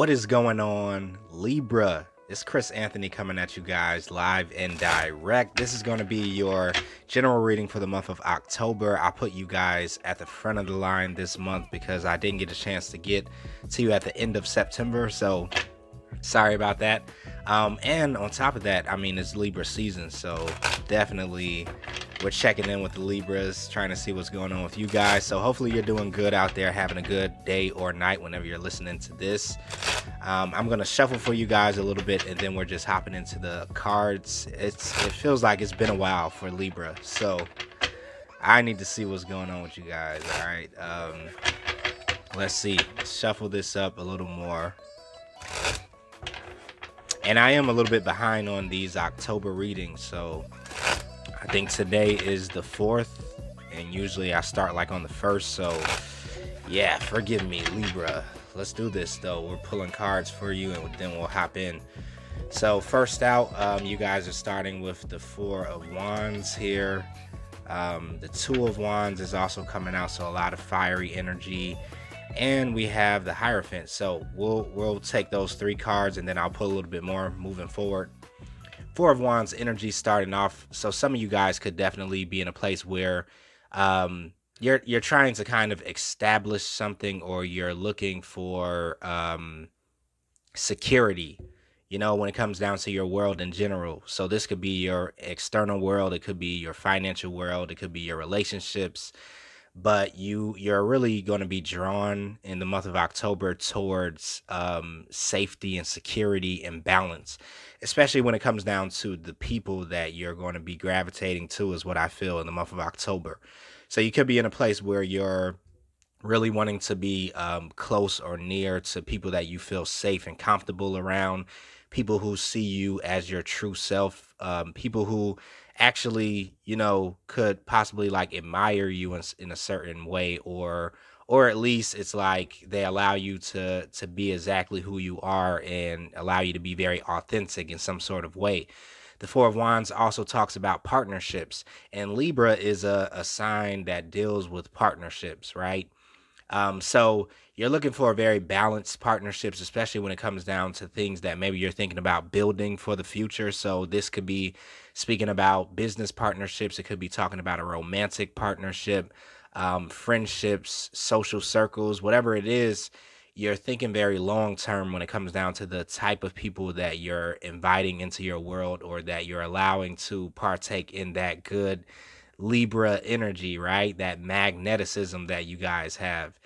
What is going on, Libra? It's Chris Anthony coming at you guys live and direct. This is going to be your general reading for the month of October. I put you guys at the front of the line this month because I didn't get a chance to get to you at the end of September. So sorry about that. And on top of that, I mean, it's Libra season. So definitely we're checking in with the Libras, trying to see what's going on with you guys. So hopefully you're doing good out there, having a good day or night whenever you're listening to this. I'm going to shuffle for you guys a little bit, and then we're just hopping into the cards. It feels like it's been a while for Libra. So I need to see what's going on with you guys. All right. Let's see. Shuffle this up a little more. And I am a little bit behind on these October readings, so I think today is the 4th, and usually I start like on the 1st, so yeah, forgive me, Libra. Let's do this, though. We're pulling cards for you, and then we'll hop in. So first out, you guys are starting with the 4 of Wands here. The 2 of Wands is also coming out, so a lot of fiery energy. And we have the Hierophant. So we'll take those 3 cards, and then I'll put a little bit more moving forward. 4 of Wands energy starting off. So some of you guys could definitely be in a place where you're trying to kind of establish something, or you're looking for security, when it comes down to your world in general. So this could be your external world, it could be your financial world, it could be your relationships. But you're really going to be drawn in the month of October towards safety and security and balance, especially when it comes down to the people that you're going to be gravitating to, is what I feel in the month of October. So you could be in a place where you're really wanting to be close or near to people that you feel safe and comfortable around, people who see you as your true self, people who actually, could possibly like admire you in a certain way, or at least it's like they allow you to be exactly who you are and allow you to be very authentic in some sort of way. The 4 of Wands also talks about partnerships, and Libra is a sign that deals with partnerships, right? So you're looking for very balanced partnerships, especially when it comes down to things that maybe you're thinking about building for the future. So this could be speaking about business partnerships. It could be talking about a romantic partnership, friendships, social circles, whatever it is. You're thinking very long term when it comes down to the type of people that you're inviting into your world, or that you're allowing to partake in that good Libra energy, right? That magneticism that you guys have.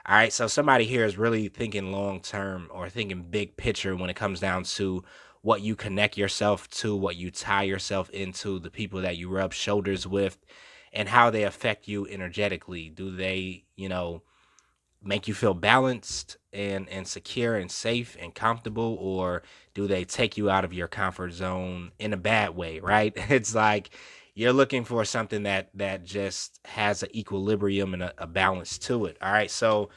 All right, so somebody here is really thinking long term, or thinking big picture when it comes down to what you connect yourself to, what you tie yourself into, the people that you rub shoulders with, and how they affect you energetically. Do they, make you feel balanced and secure and safe and comfortable, or do they take you out of your comfort zone in a bad way, right? It's like you're looking for something that just has an equilibrium and a balance to it. All right, so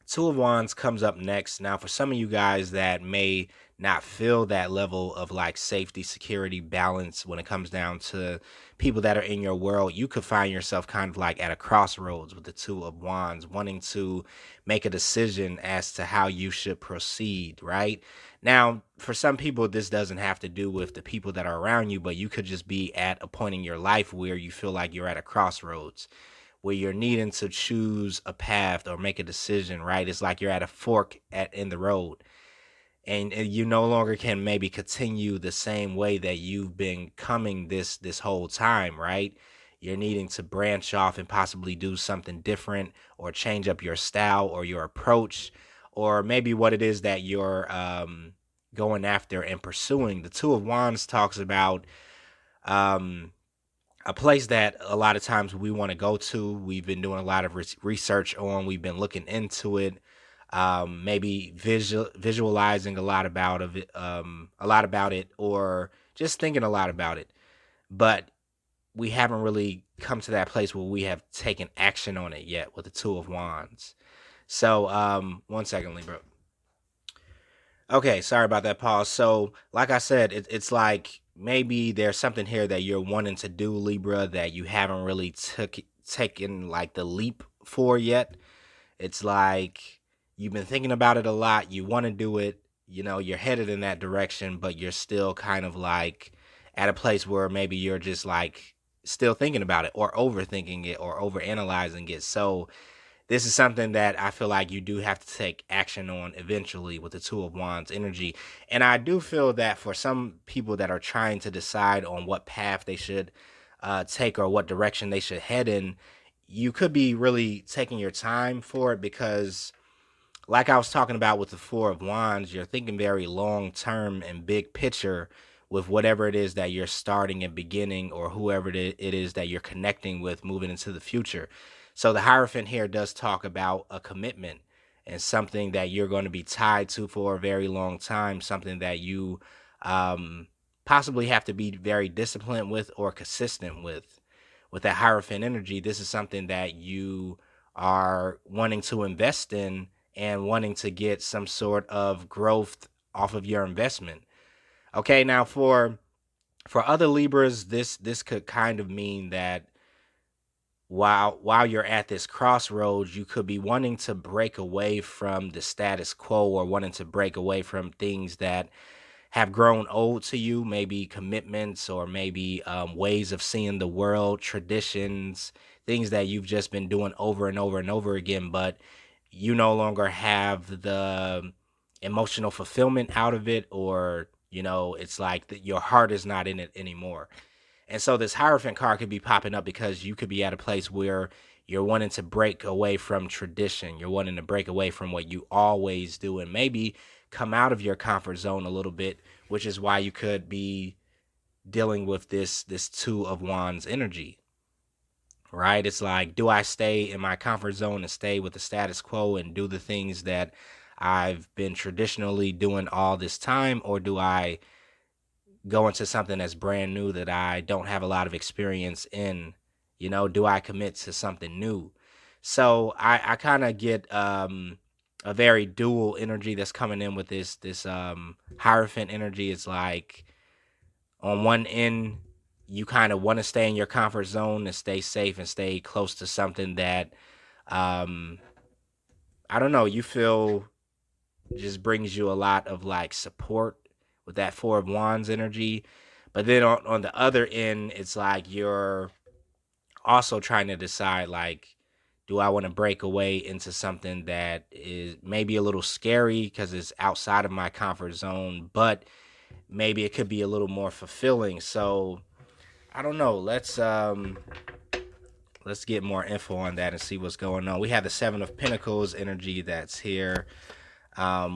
2 of Wands comes up next. Now, for some of you guys that may not feel that level of like safety, security, balance when it comes down to people that are in your world, you could find yourself kind of like at a crossroads with the 2 of Wands, wanting to make a decision as to how you should proceed, right? Now, for some people, this doesn't have to do with the people that are around you, but you could just be at a point in your life where you feel like you're at a crossroads, where you're needing to choose a path or make a decision, right? It's like you're at a fork in the road, and you no longer can maybe continue the same way that you've been coming this whole time, right? You're needing to branch off and possibly do something different, or change up your style or your approach, or maybe what it is that you're going after and pursuing. The 2 of Wands talks about a place that a lot of times we want to go to. We've been doing a lot of research on, we've been looking into it, maybe visualizing a lot about it, or just thinking a lot about it, but we haven't really come to that place where we have taken action on it yet with the 2 of Wands. So 1 second, Libra. Okay, sorry about that pause. So, like I said, it's like maybe there's something here that you're wanting to do, Libra, that you haven't really taken like the leap for yet. It's like you've been thinking about it a lot, you want to do it, you're headed in that direction, but you're still kind of like at a place where maybe you're just like still thinking about it or overthinking it or overanalyzing it. So this is something that I feel like you do have to take action on eventually with the Two of Wands energy. And I do feel that for some people that are trying to decide on what path they should take or what direction they should head in, you could be really taking your time for it because, like I was talking about with the Four of Wands, you're thinking very long term and big picture with whatever it is that you're starting and beginning, or whoever it is that you're connecting with moving into the future. So the Hierophant here does talk about a commitment and something that you're going to be tied to for a very long time, something that you um, possibly have to be very disciplined with or consistent with. With that Hierophant energy, this is something that you are wanting to invest in and wanting to get some sort of growth off of your investment. Okay, now for other Libras, this could kind of mean that while you're at this crossroads, you could be wanting to break away from the status quo or wanting to break away from things that have grown old to you, maybe commitments or maybe ways of seeing the world, traditions, things that you've just been doing over and over and over again, but you no longer have the emotional fulfillment out of it, or it's like your heart is not in it anymore. And so this Hierophant card could be popping up because you could be at a place where you're wanting to break away from tradition. You're wanting to break away from what you always do and maybe come out of your comfort zone a little bit, which is why you could be dealing with this Two of Wands energy. Right? It's like, do I stay in my comfort zone and stay with the status quo and do the things that I've been traditionally doing all this time, or do I go into something that's brand new that I don't have a lot of experience in? Do I commit to something new? So I kind of get a very dual energy that's coming in with this Hierophant energy. It's like on one end, you kind of want to stay in your comfort zone and stay safe and stay close to something that um I don't know, you feel just brings you a lot of like support with that Four of Wands energy. But then on the other end, it's like you're also trying to decide, like, do I want to break away into something that is maybe a little scary because it's outside of my comfort zone, but maybe it could be a little more fulfilling. So I don't know. Let's get more info on that and see what's going on. We have the Seven of Pentacles energy that's here.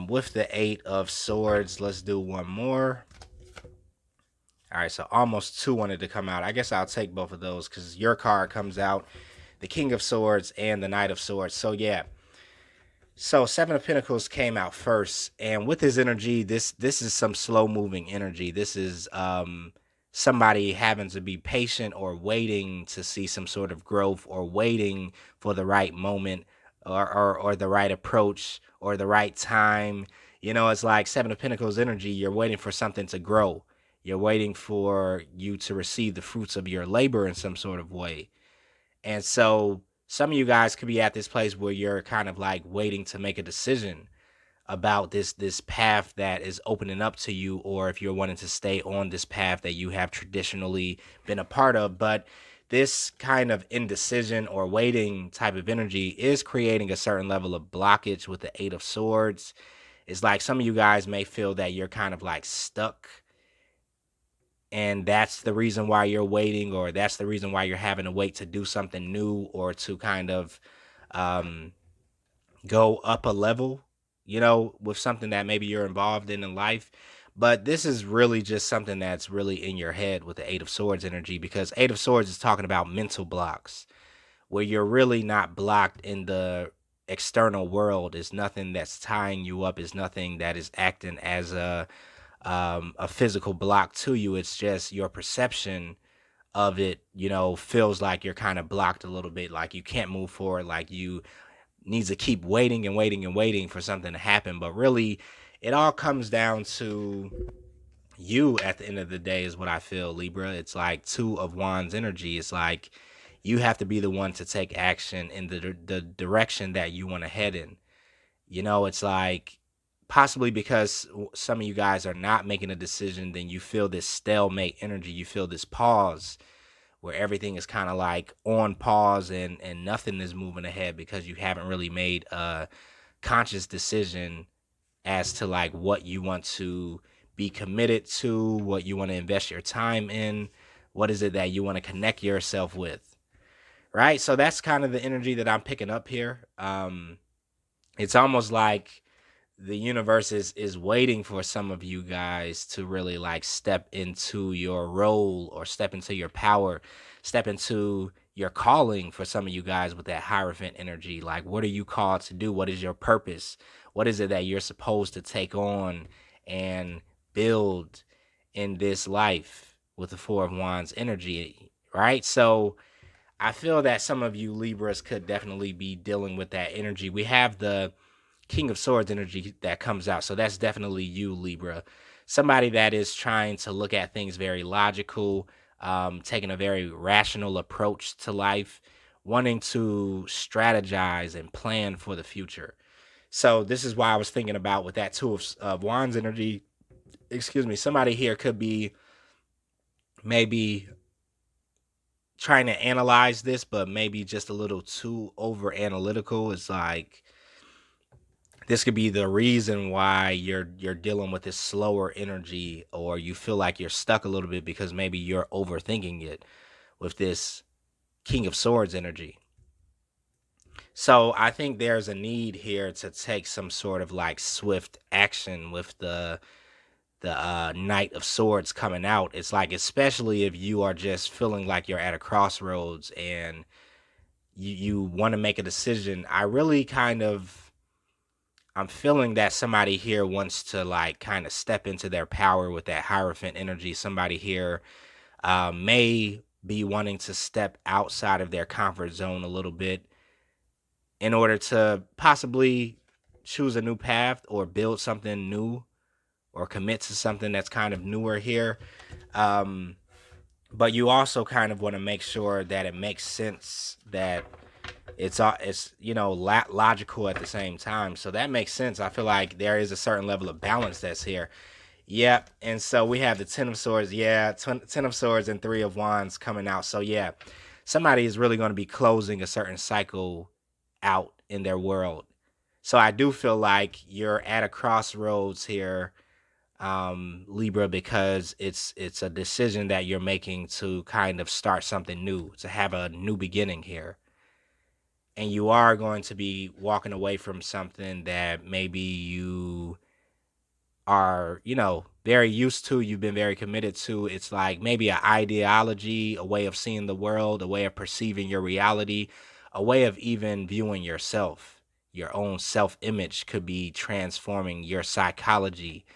With the Eight of Swords, let's do one more. All right, so almost two wanted to come out. I guess I'll take both of those because your card comes out, the King of Swords and the Knight of Swords. So yeah, so Seven of Pentacles came out first, and with his energy, this is some slow moving energy. This is somebody having to be patient or waiting to see some sort of growth or waiting for the right moment or the right approach or the right time. It's like Seven of Pentacles energy. You're waiting for something to grow. You're waiting for you to receive the fruits of your labor in some sort of way. And so some of you guys could be at this place where you're kind of like waiting to make a decision about this path that is opening up to you, or if you're wanting to stay on this path that you have traditionally been a part of. But this kind of indecision or waiting type of energy is creating a certain level of blockage with the Eight of Swords. It's like some of you guys may feel that you're kind of like stuck, and that's the reason why you're waiting, or that's the reason why you're having to wait to do something new or to kind of um, go up a level, with something that maybe you're involved in life. But this is really just something that's really in your head with the Eight of Swords energy, because Eight of Swords is talking about mental blocks where you're really not blocked in the external world. It's nothing that's tying you up. It's nothing that is acting as a physical block to you. It's just your perception of it, feels like you're kind of blocked a little bit, like you can't move forward, like you need to keep waiting and waiting and waiting for something to happen. But really, it all comes down to you at the end of the day, is what I feel, Libra. It's like Two of Wands energy. It's like you have to be the one to take action in the direction that you want to head in. It's like possibly because some of you guys are not making a decision, then you feel this stalemate energy. You feel this pause where everything is kind of like on pause and nothing is moving ahead because you haven't really made a conscious decision as to like what you want to be committed to, what you want to invest your time in, what is it that you want to connect yourself with, right? So that's kind of the energy that I'm picking up here. It's almost like the universe is waiting for some of you guys to really like step into your role or step into your power, step into your calling. For some of you guys with that Hierophant energy, like, what are you called to do? What is your purpose? What is it that you're supposed to take on and build in this life with the Four of Wands energy, right? So I feel that some of you Libras could definitely be dealing with that energy. We have the King of Swords energy that comes out. So that's definitely you, Libra. Somebody that is trying to look at things very logical, taking a very rational approach to life, wanting to strategize and plan for the future. So this is why I was thinking about with that Two of Wands energy. Excuse me. Somebody here could be maybe trying to analyze this, but maybe just a little too over analytical. It's like this could be the reason why you're dealing with this slower energy, or you feel like you're stuck a little bit because maybe you're overthinking it with this King of Swords energy. So I think there's a need here to take some sort of like swift action with the Knight of Swords coming out. It's like, especially if you are just feeling like you're at a crossroads and you want to make a decision. I'm feeling that somebody here wants to like kind of step into their power with that Hierophant energy. Somebody here may be wanting to step outside of their comfort zone a little bit in order to possibly choose a new path or build something new or commit to something that's kind of newer here. Um, but you also kind of want to make sure that it makes sense, that it's logical at the same time. So that makes sense. I feel like there is a certain level of balance that's here. Yep. And so we have the Ten of Swords. Yeah, Ten of Swords and Three of Wands coming out. So yeah, somebody is really going to be closing a certain cycle out in their world. So I do feel like you're at a crossroads here, Libra, because it's a decision that you're making to kind of start something new, to have a new beginning here. And you are going to be walking away from something that maybe you are, very used to, you've been very committed to. It's like maybe an ideology, a way of seeing the world, a way of perceiving your reality, a way of even viewing yourself. Your own self-image could be transforming, your psychology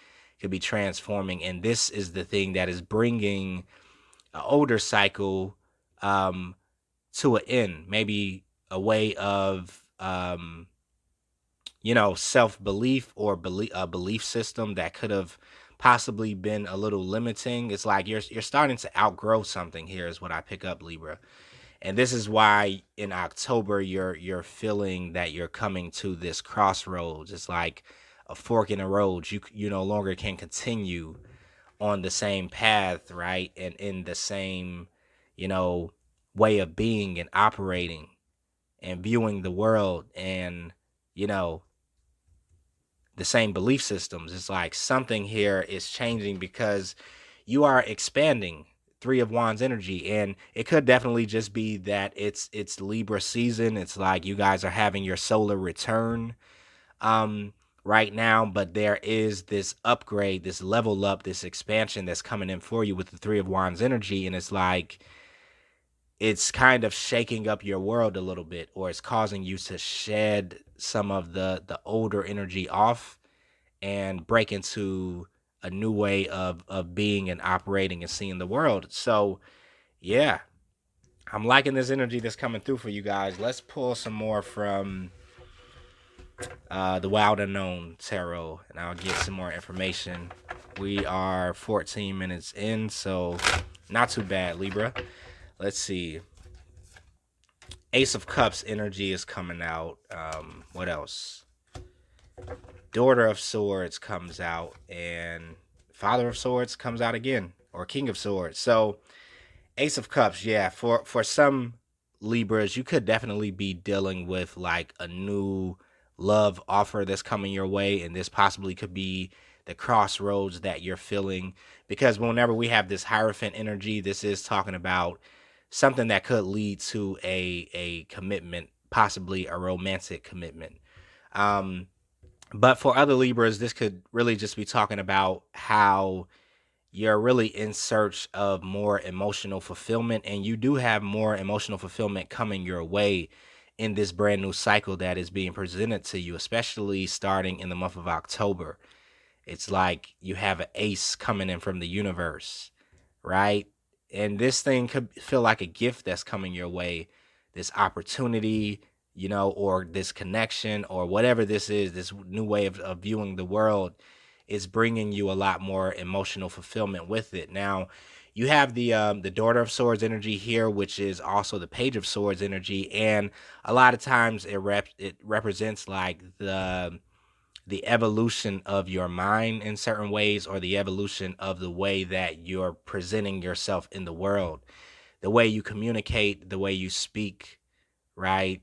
could be transforming. And this is the thing that is bringing an older cycle to an end. Maybe a way of self-belief, or a belief system that could have possibly been a little limiting. It's like you're starting to outgrow something here, is what I pick up, Libra. And this is why in October you're feeling that you're coming to this crossroads. It's like a fork in the road. You no longer can continue on the same path, right? And in the same, you know, way of being and operating and viewing the world, and you know the same belief systems. It's like something here is changing because you are expanding. Three of Wands energy, and it could definitely just be that it's Libra season. It's like you guys are having your solar return right now, but there is this upgrade, this level up, this expansion that's coming in for you with the Three of Wands energy. And it's like it's kind of shaking up your world a little bit, or it's causing you to shed some of the older energy off and break into a new way of being and operating and seeing the world. So yeah, I'm liking this energy that's coming through for you guys. Let's pull some more from the Wild Unknown Tarot, and I'll get some more information. We are 14 minutes in, so not too bad, Libra. Let's see. Ace of Cups energy is coming out. What else? Daughter of Swords comes out, and Father of Swords comes out again, or King of Swords. So Ace of Cups, yeah, for some Libras, you could definitely be dealing with like a new love offer that's coming your way, and this possibly could be the crossroads that you're feeling. Because whenever we have this Hierophant energy, this is talking about something that could lead to a commitment, possibly a romantic commitment. Um, but for other Libras, this could really just be talking about how you're really in search of more emotional fulfillment, and you do have more emotional fulfillment coming your way in this brand new cycle that is being presented to you, especially starting in the month of October. It's like you have an ace coming in from the universe, right? And this thing could feel like a gift that's coming your way, this opportunity, or this connection, or whatever this is, this new way of viewing the world is bringing you a lot more emotional fulfillment with it. Now, you have the Daughter of Swords energy here, which is also the Page of Swords energy, and a lot of times it represents like the evolution of your mind in certain ways, or the evolution of the way that you're presenting yourself in the world, the way you communicate, the way you speak, right?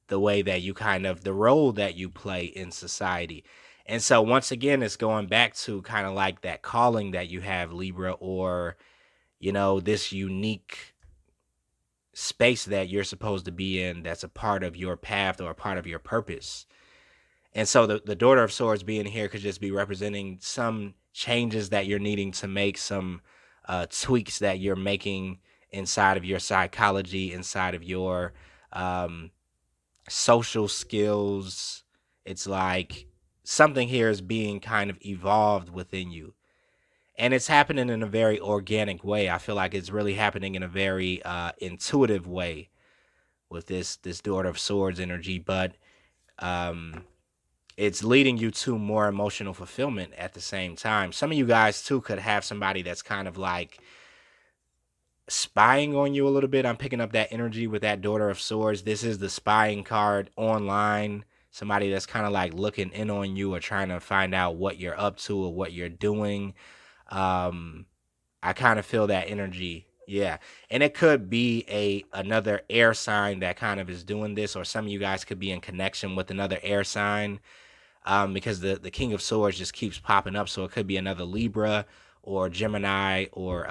The way that you the role that you play in society. And so once again, it's going back to kind of like that calling that you have, Libra, or this unique space that you're supposed to be in, that's a part of your path or a part of your purpose. And so the Daughter of Swords being here could just be representing some changes that you're needing to make, some tweaks that you're making inside of your psychology, inside of your um, social skills. It's like something here is being kind of evolved within you. And it's happening in a very organic way. I feel like it's really happening in a very intuitive way with this Daughter of Swords energy, but um it's leading you to more emotional fulfillment at the same time. Some of you guys too could have somebody that's kind of like spying on you a little bit. I'm picking up that energy with that Daughter of Swords. This is the spying card online. Somebody that's kind of like looking in on you or trying to find out what you're up to or what you're doing. Um, I kind of feel that energy. Yeah. And it could be another air sign that kind of is doing this, or some of you guys could be in connection with another air sign, because the King of Swords just keeps popping up. So it could be another Libra or Gemini or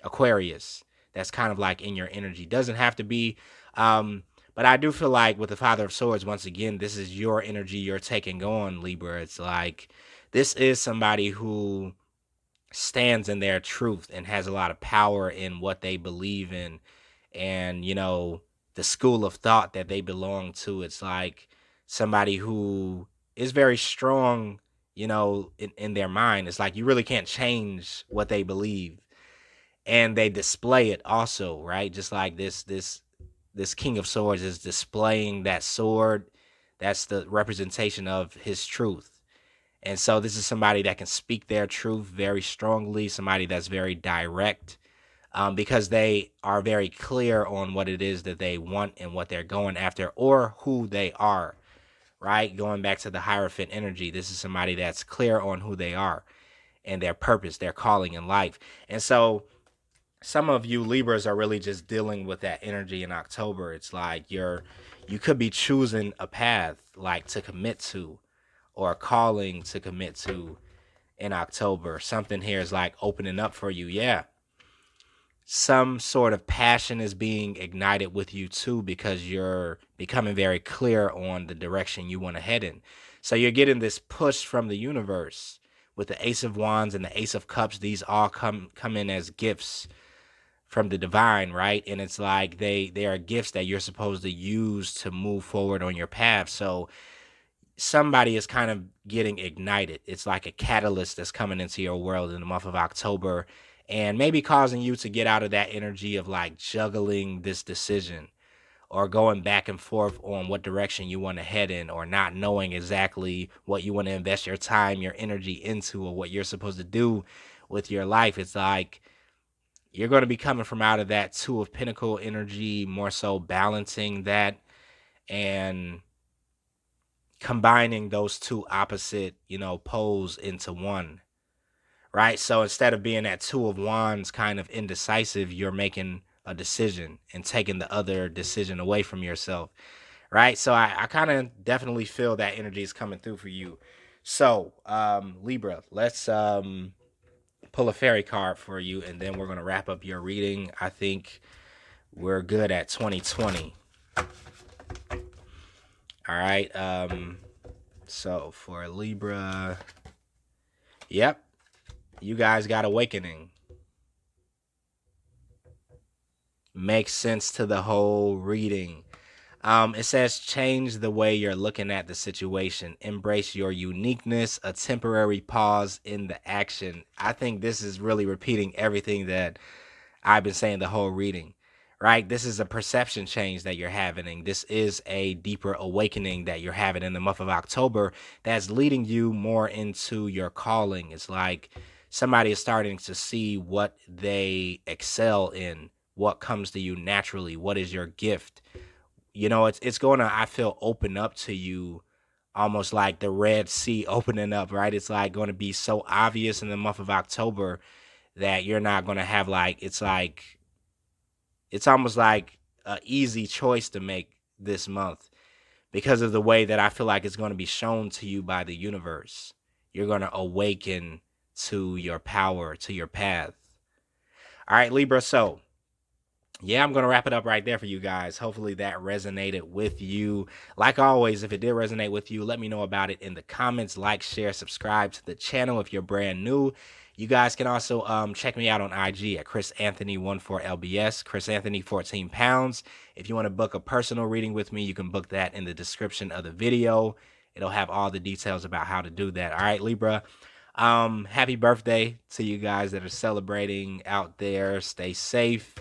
Aquarius. That's kind of like in your energy. Doesn't have to be. But I do feel like with the Father of Swords, once again, this is your energy you're taking on, Libra. It's like this is somebody who stands in their truth and has a lot of power in what they believe in, and the school of thought that they belong to. It's like somebody who is very strong, in their mind. It's like you really can't change what they believe, and they display it also, right? Just like this King of Swords is displaying that sword. That's the representation of his truth. And so this is somebody that can speak their truth very strongly, somebody that's very direct, because they are very clear on what it is that they want and what they're going after, or who they are, right? Going back to the Hierophant energy, this is somebody that's clear on who they are and their purpose, their calling in life. And so some of you Libras are really just dealing with that energy in October. It's like you could be choosing a path like to commit to, or a calling to commit to in October. Something here is like opening up for you. Yeah. Some sort of passion is being ignited with you too, because you're becoming very clear on the direction you want to head in. So you're getting this push from the universe with the Ace of Wands and the Ace of Cups. These all come in as gifts from the divine, right? And it's like they are gifts that you're supposed to use to move forward on your path. So somebody is kind of getting ignited. It's like a catalyst that's coming into your world in the month of October, and maybe causing you to get out of that energy of like juggling this decision, or going back and forth on what direction you want to head in, or not knowing exactly what you want to invest your time, your energy into, or what you're supposed to do with your life. It's like you're going to be coming from out of that Two of Pentacle energy, more so balancing that, and combining those two opposite, poles into one, right? So instead of being that two of wands kind of indecisive, you're making a decision and taking the other decision away from yourself, right? So I kind of definitely feel that energy is coming through for you. So Libra, let's pull a fairy card for you, and then we're going to wrap up your reading. I think we're good at 2020. All right. So for Libra, yep, you guys got awakening. Makes sense to the whole reading. It says change the way you're looking at the situation. Embrace your uniqueness, a temporary pause in the action. I think this is really repeating everything that I've been saying the whole reading, right? This is a perception change that you're having. This is a deeper awakening that you're having in the month of October that's leading you more into your calling. It's like somebody is starting to see what they excel in, what comes to you naturally, what is your gift. It's going to, I feel, open up to you almost like the Red Sea opening up, right? It's like going to be so obvious in the month of October that you're not going to have it's almost like an easy choice to make this month because of the way that I feel like it's going to be shown to you by the universe. You're going to awaken to your power, to your path. All right, Libra. So yeah, I'm going to wrap it up right there for you guys. Hopefully that resonated with you. Like always, if it did resonate with you, let me know about it in the comments. Like, share, subscribe to the channel if you're brand new. You guys can also check me out on IG at chrisanthony14lbs, Chris Anthony 14 pounds. If you want to book a personal reading with me, you can book that in the description of the video. It'll have all the details about how to do that. All right, Libra. Happy birthday to you guys that are celebrating out there. Stay safe.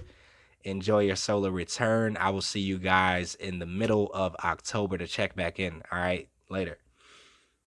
Enjoy your solar return. I will see you guys in the middle of October to check back in. All right, later.